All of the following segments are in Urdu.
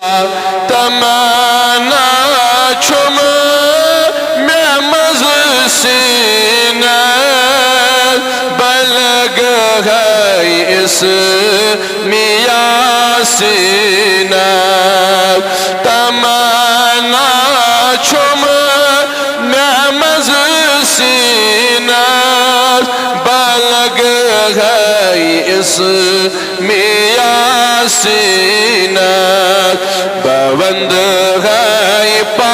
تمنا چھم میں مزسینہ بلگ ہے اس میاسینہ تمنا چھم میں مزسینہ بلگ ہے اس میاسینہ بوند ہے پا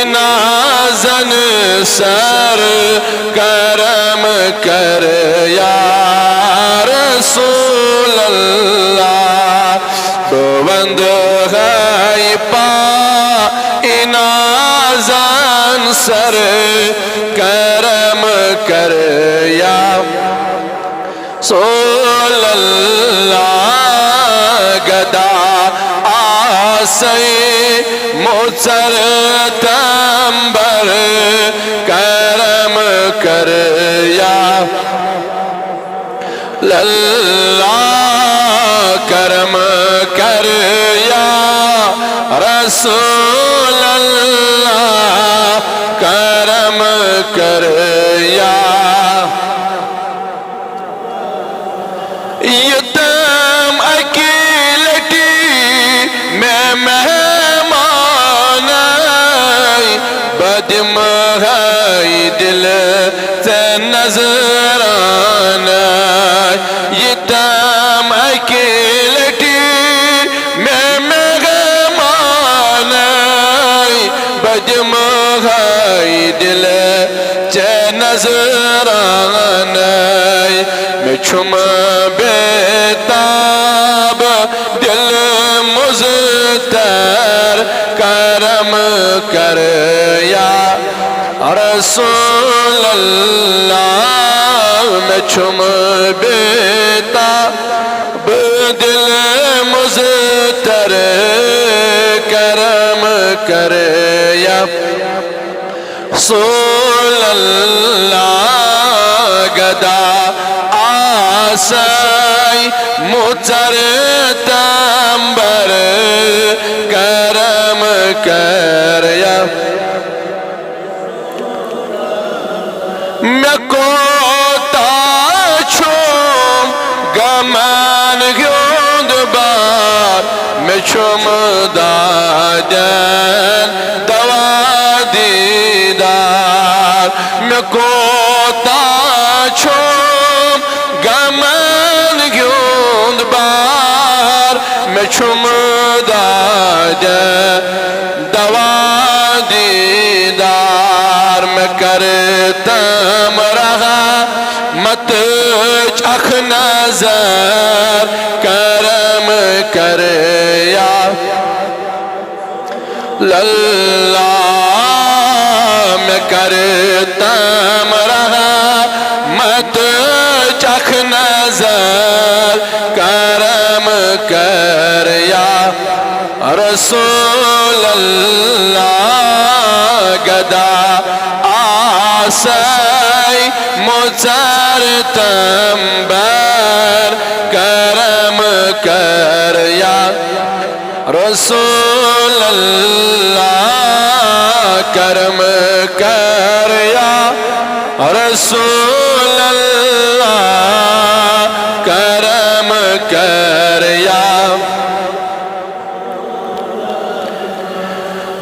نازن سر کرم کر یا رسول اللہ بوند ہے پا نازن سر کرم کر یا رسول اللہ گدا آسی مصر تنبر کرم کر یا اللہ کرم کر یا رسول اللہ کرم کر یا یتم اکیلٹی میں مہمان بدم ہے دل سے نظران یتم اکیلٹی میں مہمان بدم ہے دل سے نظران میں چھم بیتاب دل مزتر کرم کر یا رسول اللہ میں چھم بیتاب دل مزتر کرم کر یا رسول اللہ گدا آسی مصر تنبر کرم کر یا میں کوتا چھوم گمان گیوند بار میں چھوم دادن دوا دیدار میں کوتا چھوم گمان گیوند بار میں چھوم دادن دوا دیدار میں کرتم رہا مت چخ نظر کرم کر یا اللہ میں کرتم رہا مت چخ نظر کرم کر یا رسول اللہ گدا آسی مصر تنبر کرم کر یا رسول اللہ کرم کر یا رسول اللہ کرم کر یا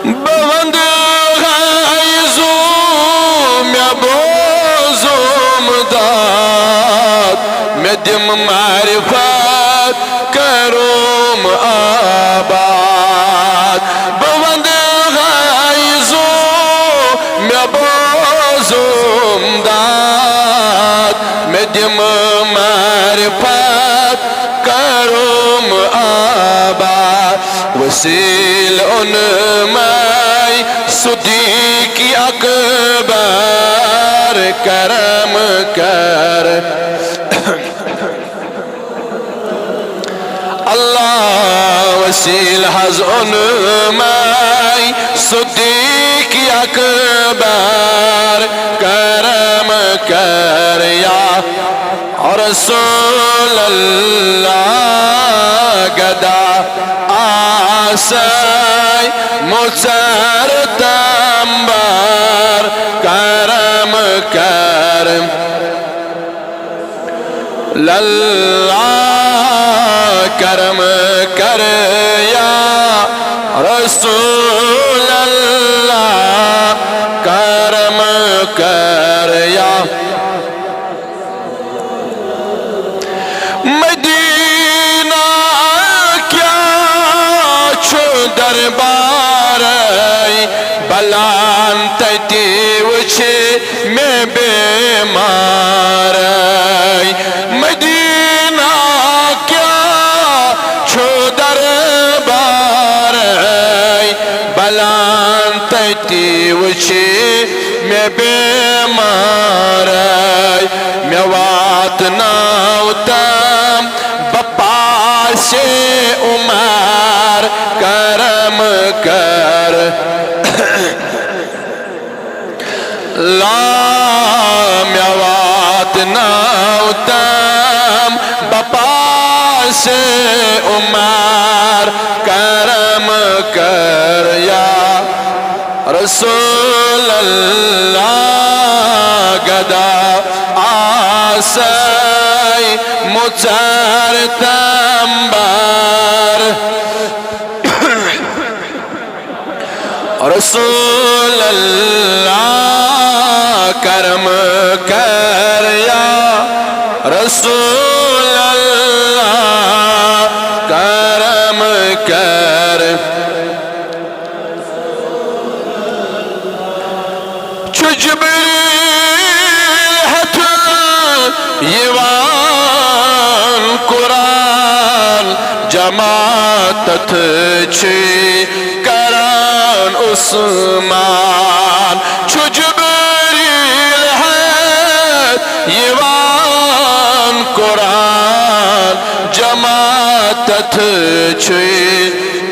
بوند دم معرفت کروم آباد بوند غائزو میں بوزم داد میں دم معرفت کروم آباد وسیل ان میں صدیق اکبر کرم کر اللہ وسیل حزن میں صدیق اکبر کرم کر یا رسول اللہ گدا آسائی مچرتم بار کرم کر اللہ کرم کر یا رسول اللہ کرم کر یا مدینہ کیا چھو دربار بلان تتی وچھے میں بیمار مدینہ کیا چھو دربار بلان تتی وچھے میں بیمار میں وات ناوتم بپاس عمر کرم کر لا میں وات ناوتم بپاس عمر کرم کر یا رسول اللہ گدا آسائی مچرتم بار رسول اللہ کرم کر یا رسول اللہ کرم کر جبریل ہتھ یوان قرآن جماعت چھ کران عثمان جبریل ہتھ یوان قرآن جماعت چھ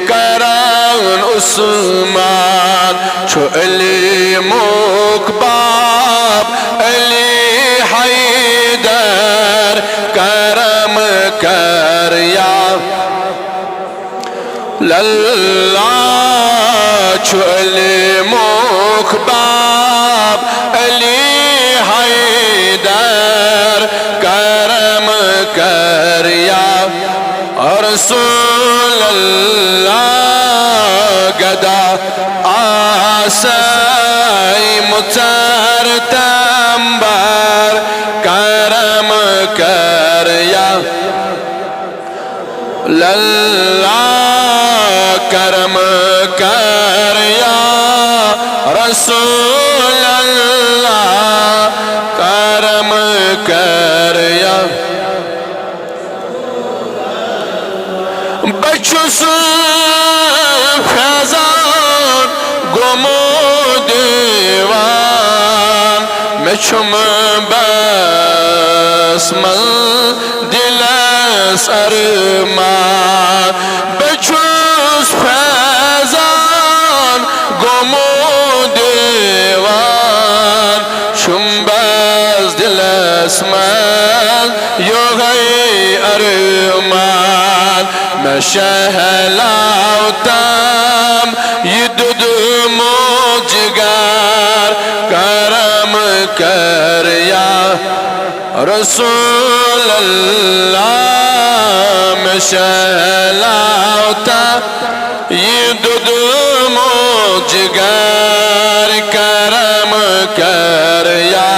کران عثمان چھو علی مکباب علی حیدر کرم کر یا للہ چھو علی مکباب علی حیدر کرم کر یا رسول اللہ گدا آسائی مچرتم بار کرم کر یا للہ کرم کر یا رسول اللہ کرم کر یا بچوس فیضان گمو دیوان میں چھم بس دل ارمان بچوس فیضان گمو دیوان چھم بس دل یو غی ارمان میں شہلاوتم یہ دود موجگار کرم کر یا رسول اللہ میں شہلاوتم یہ دود موجگار کرم کر یا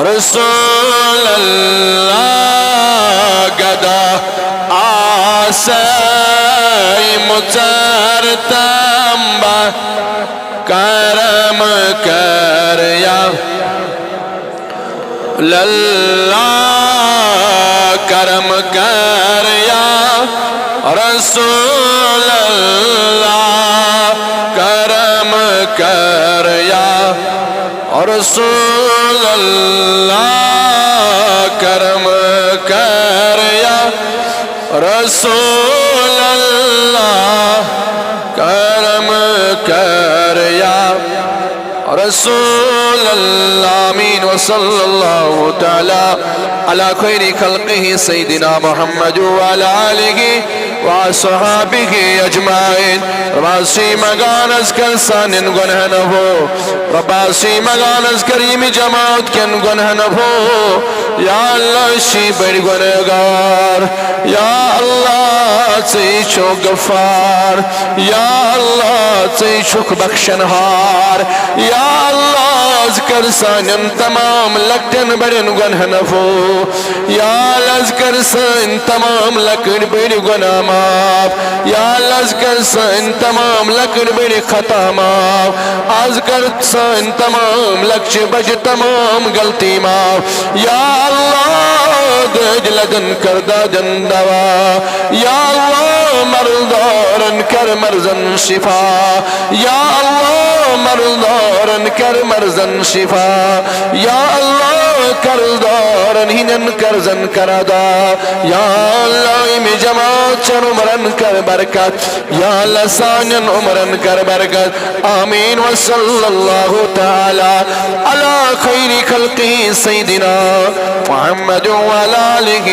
رسول اللہ گدا آسائی مچرتم بار کرم کر یا للہ کرم کر یا رسول اللہ کرم کر یا رسول اللہ کرم کر یا رسول اللہ کرم کر یا رسول اللہ آمین وصلی اللہ تعالی علی خیر خلقہ سیدنا محمد وعلی آلہ وصحابہ اجمعین رباسی مگان از کر سانن گنہ نبو رباسی مگان از کریم جماعت کن گنہ نبو یا اللہ شی بڑی گنہگار یا اللہ چیچو غفار یا اللہ چیچو بخشنہار یا اللہ اذکر سانن تمام لکٹن بڑن گنہ نبو یا اللہ اذکر سان تمام لکٹن بڑی گنہ ماف یا اللہ اذکر سان تمام لکٹن بڑی خطا ماف اذکر سان تمام لکچ بج تمام غلطی ماف یا اللہ دج لگن کردہ جندوا یا اللہ مرضارن کر مرزن شفا یا اللہ مرضارن کر مرزن شفا یا اللہ کردارن ہنن کرزن کردا یا اللہ امی جماعت چن عمرن کر برکت یا اللہ سانن عمرن کر برکت آمین وصلی اللہ تعالی علی خیر خلقہ سیدنا محمد وعلی آلہ